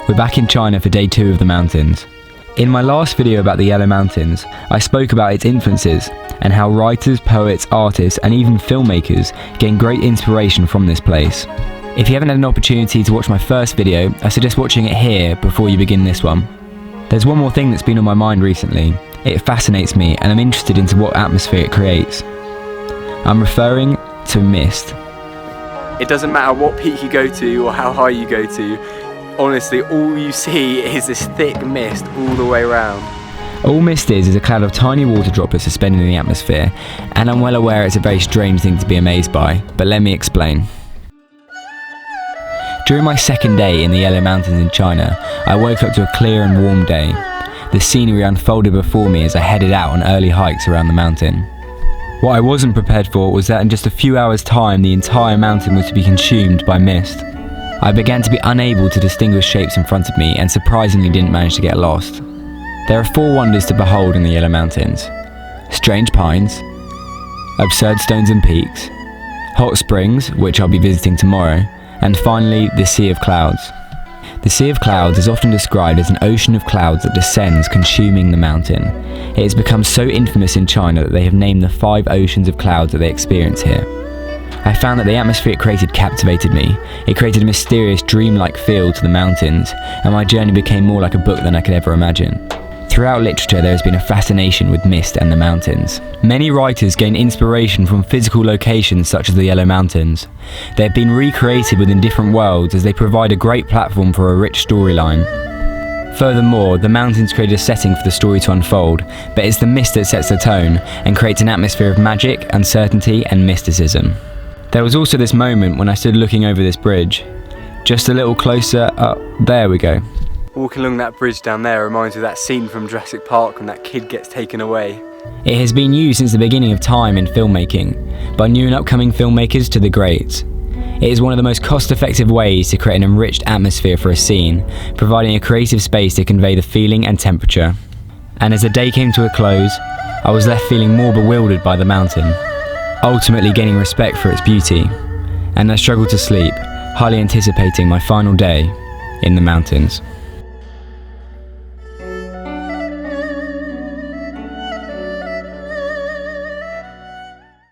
We're back in China for day 2 of the mountains. In my last video about the Yellow Mountains, I spoke about its influences and how writers, poets, artists and even filmmakers gain great inspiration from this place. If you haven't had an opportunity to watch my first video, I suggest watching it here before you begin this one. There's one more thing that's been on my mind recently. It fascinates me and I'm interested into what atmosphere it creates. I'm referring to mist. It doesn't matter what peak you go to or how high you go to, honestly all you see is this thick mist all the way around. All mist is a cloud of tiny water droplets suspended in the atmosphere, and I'm well aware it's a very strange thing to be amazed by, but let me explain. During my second day in the Yellow Mountains in China, I woke up to a clear and warm day. The scenery unfolded before me as I headed out on early hikes around the mountain. What I wasn't prepared for was that in just a few hours' time the entire mountain was to be consumed by mist. I began to be unable to distinguish shapes in front of me and surprisingly didn't manage to get lost. There are 4 wonders to behold in the Yellow Mountains: strange pines, absurd stones and peaks, hot springs, which I'll be visiting tomorrow, and finally the Sea of Clouds. The Sea of Clouds is often described as an ocean of clouds that descends, consuming the mountain. It has become so infamous in China that they have named the 5 oceans of clouds that they experience here. I found that the atmosphere it created captivated me. It created a mysterious, dreamlike feel to the mountains, and my journey became more like a book than I could ever imagine. Throughout literature, there has been a fascination with mist and the mountains. Many writers gain inspiration from physical locations such as the Yellow Mountains. They have been recreated within different worlds as they provide a great platform for a rich storyline. Furthermore, the mountains create a setting for the story to unfold, but it's the mist that sets the tone and creates an atmosphere of magic, uncertainty, and mysticism. There was also this moment when I stood looking over this bridge. Just a little closer up, there we go. Walking along that bridge down there reminds me of that scene from Jurassic Park when that kid gets taken away. It has been used since the beginning of time in filmmaking, by new and upcoming filmmakers to the greats. It is one of the most cost-effective ways to create an enriched atmosphere for a scene, providing a creative space to convey the feeling and temperature. And as the day came to a close, I was left feeling more bewildered by the mountain, ultimately gaining respect for its beauty, and I struggled to sleep, highly anticipating my final day in the mountains.